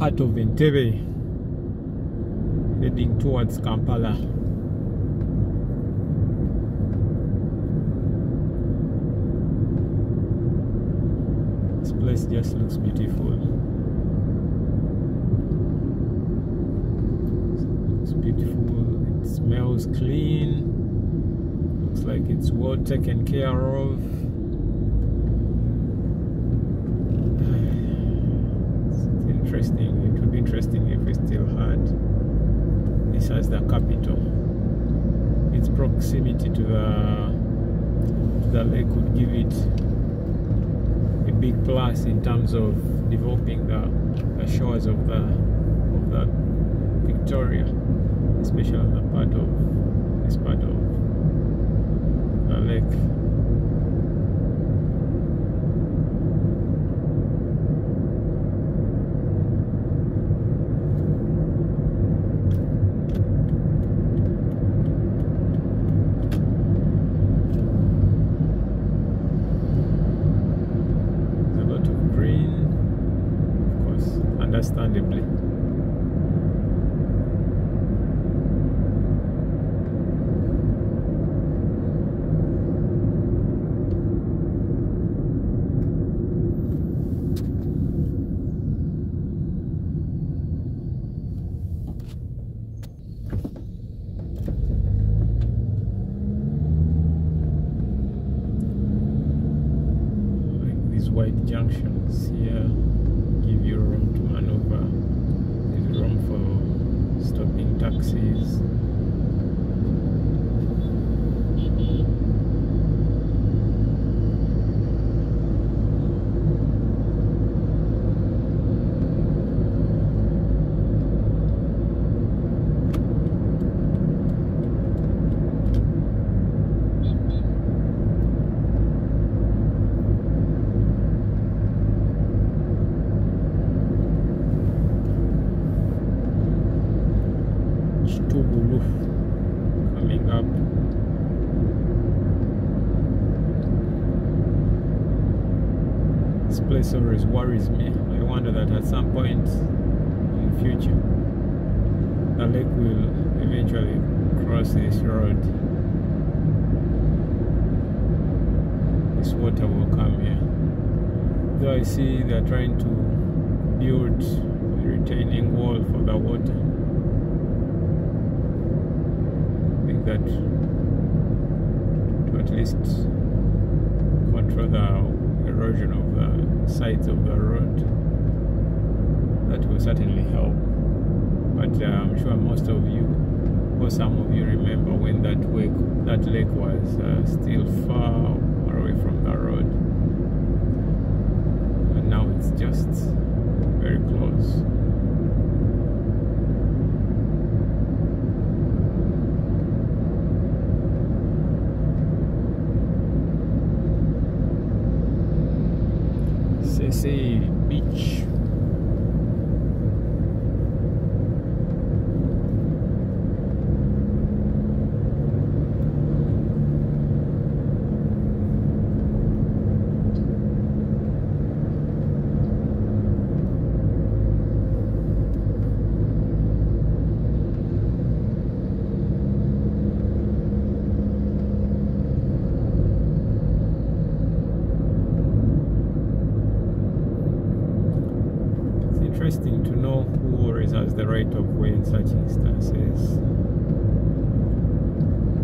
heart of Entebbe, heading towards Kampala. This place just looks beautiful. It's beautiful, it smells clean, looks like it's well taken care of. It would be interesting if we still had this as the capital. Its proximity to the lake would give it a big plus in terms of developing the shores of the Victoria, especially on this part of the lake. Understandably. Like these wide junctions here give you room to maneuver. There's room for stopping taxis. Coming up. This place always worries me. I wonder that at some point in the future the lake will eventually cross this road. This water will come here. Though I see they're trying to build a retaining wall for the water. That to at least control the erosion of the sides of the road. That will certainly help. But I'm sure most of you, or some of you, remember when that lake was still far away from the road, and now it's just very close. Beach. Interesting to know who always has the right of way in such instances.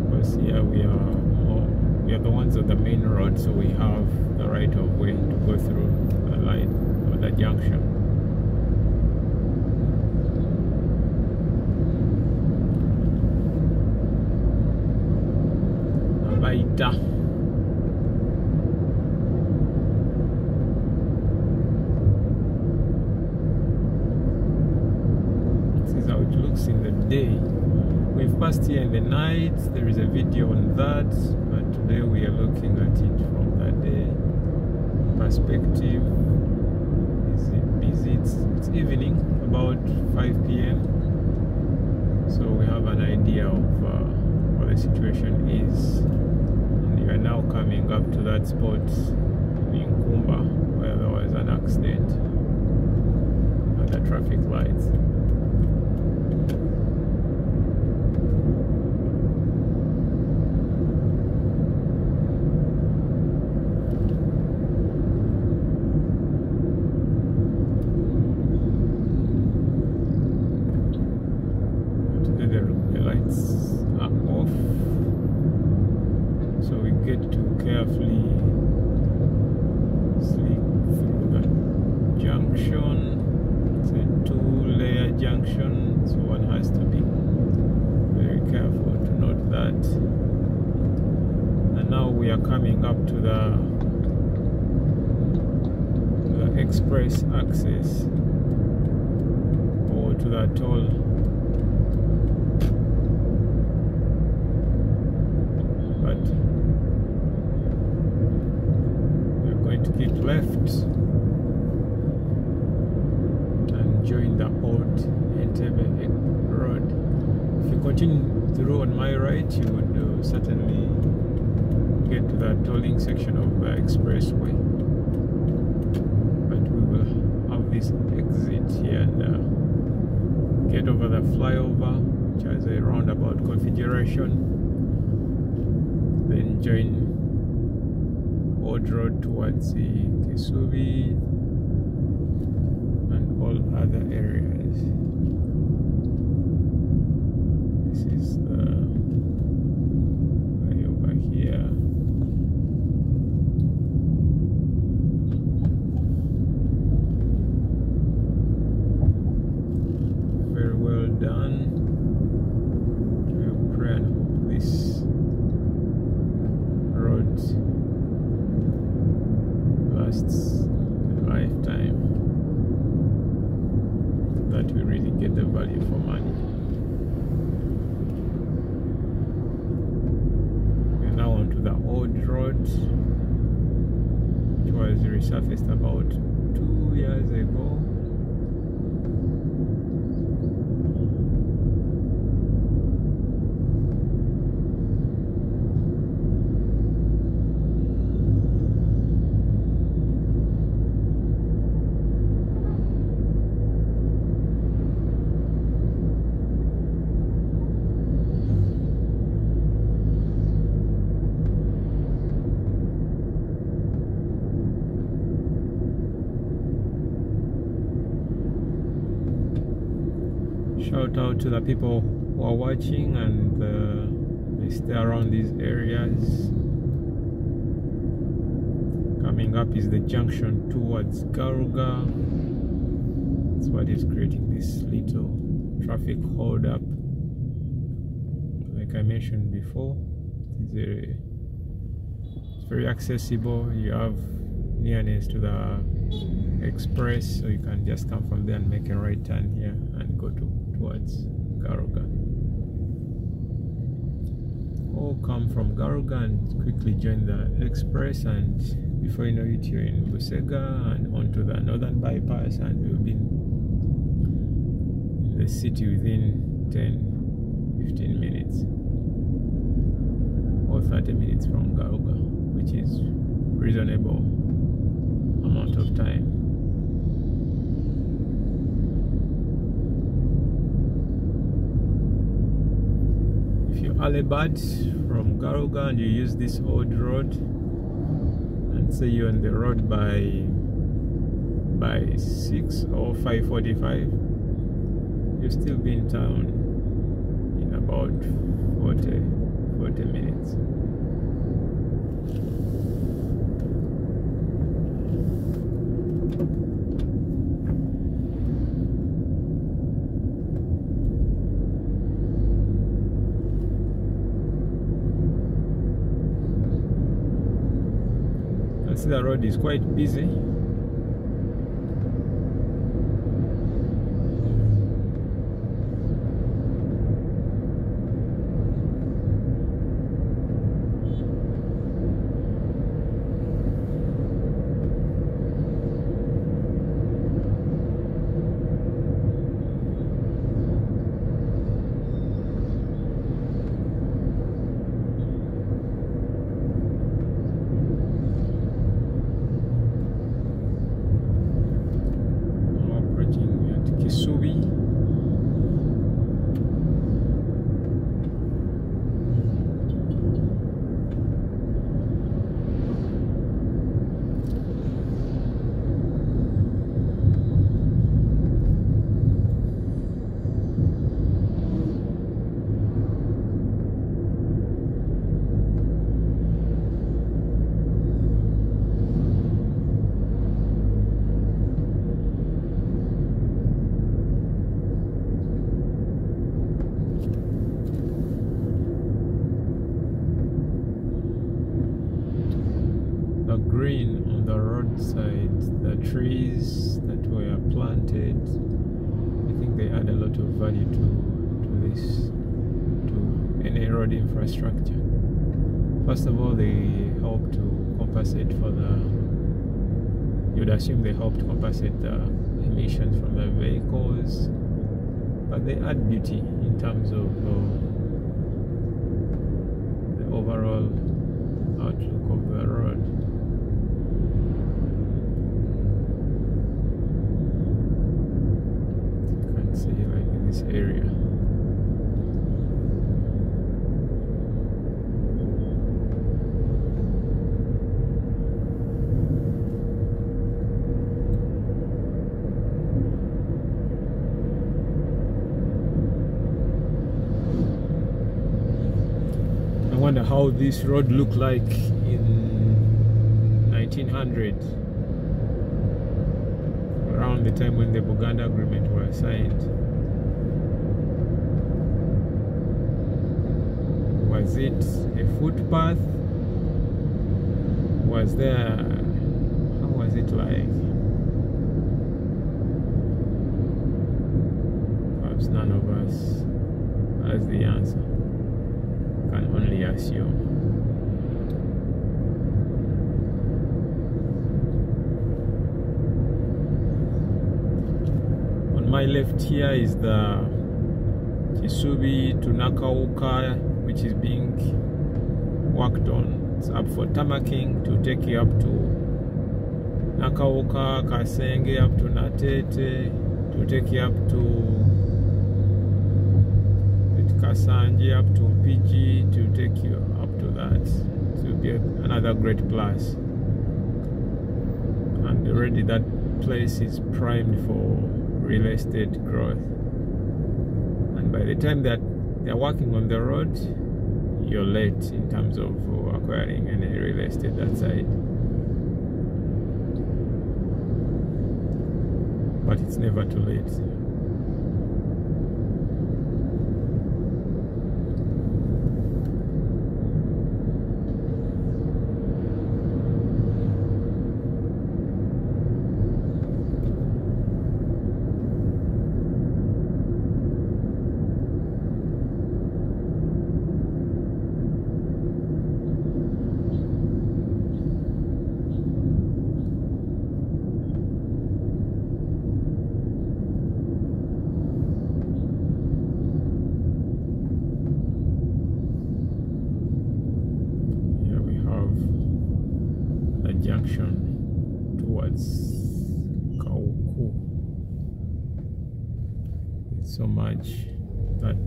Because here we are the ones on the main road, so we have the right of way to go through the line or the junction. The lighter. In the day. We've passed here in the night. There is a video on that, but today we are looking at it from the day perspective. Is it busy? It's evening, about 5 p.m. So we have an idea of what the situation is. And we are now coming up to that spot in Kumba where there was an accident. the traffic lights. The lights are off, so we get to carefully slip through the junction. It's a two-layer junction, so one has to be very careful to note that. And now we are coming up to the express access, or to the toll. But we're going to keep left and join the old Entebbe road. If you continue through on my right, you would certainly get to the tolling section of the expressway. But we will have this exit here and get over the flyover, which has a roundabout configuration. Then join Old Road towards the Kisubi and all other areas. This is the flyover here. Very well done. We pray and hope this road lasts a lifetime, that we really get the value for money. We're now onto the old road, which was resurfaced about 2 years ago. Shout out to the people who are watching and they stay around these areas. Coming up is the junction towards Garuga. That's what is creating this little traffic hold up. Like I mentioned before, it's very accessible. You have nearness to the express, so you can just come from there and make a right turn here and go towards Garuga, or come from Garuga and quickly join the express, and before you know it, you're in Busega and onto the northern bypass, and you'll be in the city within 10-15 minutes or 30 minutes from Garuga, which is reasonable amount of time. If you Alibad from Garuga and you use this old road, and say you're on the road by 6 or 5:45, you'll still be in town in about 40 minutes. See, the road is quite busy. green on the roadside, the trees that were planted, I think they add a lot of value to this, to any road infrastructure. First of all, they help to compensate for you'd assume they help to compensate the emissions from the vehicles, but they add beauty in terms of the overall outlook of the road. You can see like in this area. I wonder how this road looked like in 1900, around the time when the Buganda Agreement was signed. Was it a footpath? Was there, how was it like? Perhaps none of us has the answer. Can only assume. On my left here is the Kisubi to Nakauka, which is being worked on. It's up for tamacking to take you up to Nakauka, Kasenge, up to Natete, to take you up to Kasanje, up to Mpiji, to take you up to that. It will be another great plus. And already that place is primed for real estate growth. And by the time that they're working on the road, you're late in terms of acquiring any real estate that side. But it's never too late. Junction towards Kauku. It's so much that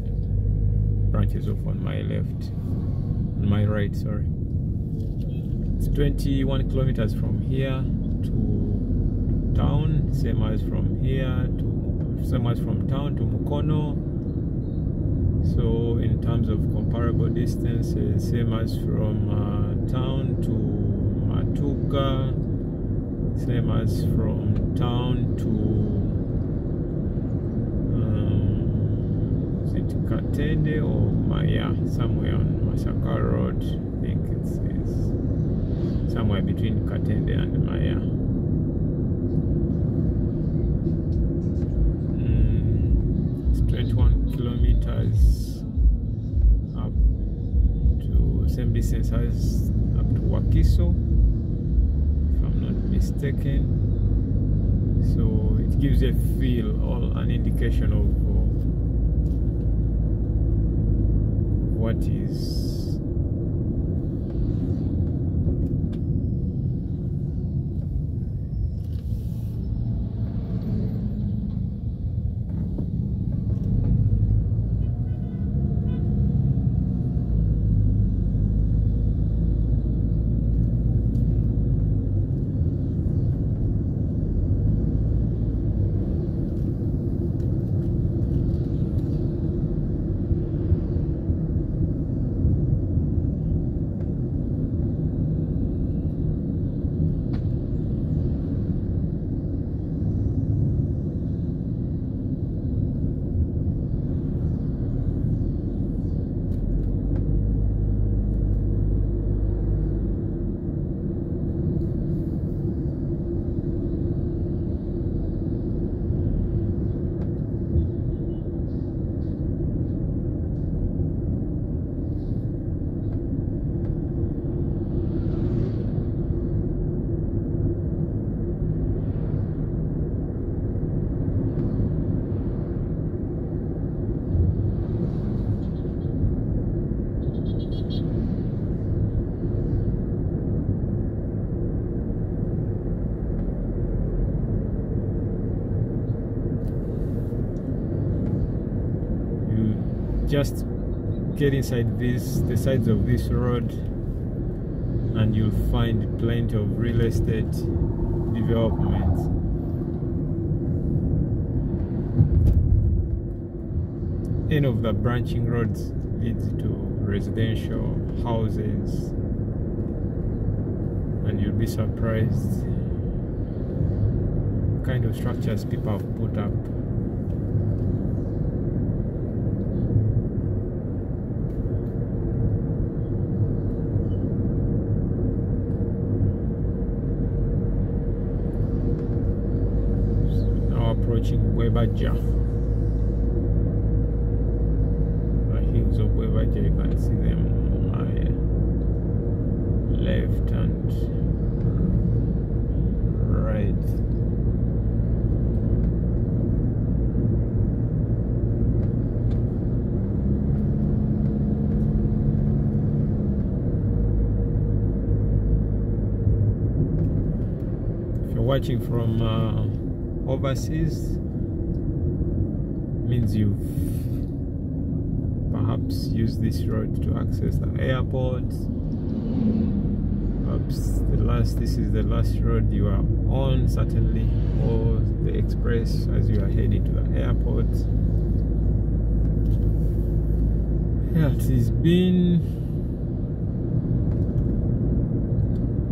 branches off on my left, on my right, sorry. It's 21 kilometers from here to town, same as from town to Mukono. So in terms of comparable distances, same as from town to Matuga, same as from town to is it Katende or Maya, somewhere on Masaka Road. I think it's somewhere between Katende and Maya. It's 21 kilometers up to same distance as up to Wakiso, mistaken. So it gives a feel or an indication of what is just get inside the sides of this road and you'll find plenty of real estate developments. Any of the branching roads leads to residential houses, and you'll be surprised the kind of structures people have put up. Now approaching Webaja. So wherever you can see them on my left and right. If you're watching from overseas, means you've perhaps use this road to access the airport. Perhaps this is the last road you are on, certainly, or the express as you are heading to the airport. Yeah, it has been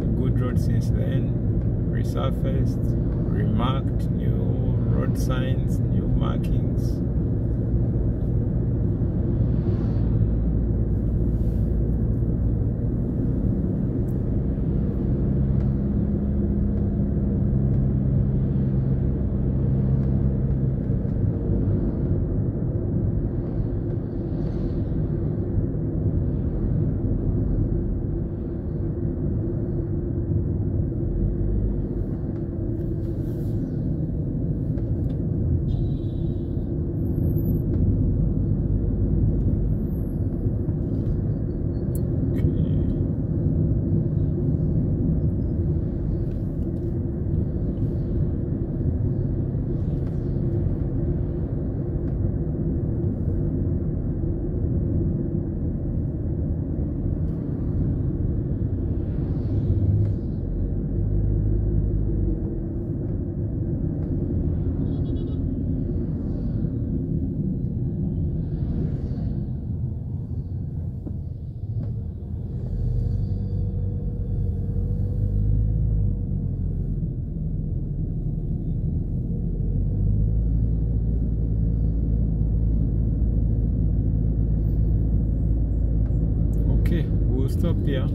a good road since then. Resurfaced, remarked, new road signs, new markings. Stop here.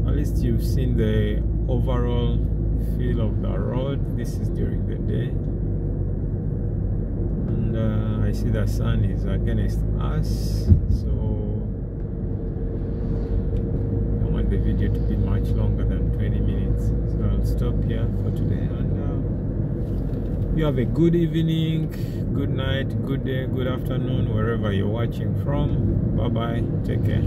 At least you've seen the overall feel of the road. This is during the day, and I see the sun is against us, so I don't want the video to be much longer than 20 minutes, so I'll stop here for today, and you have a good evening, good night, good day, good afternoon, wherever you're watching from. Bye bye, take care.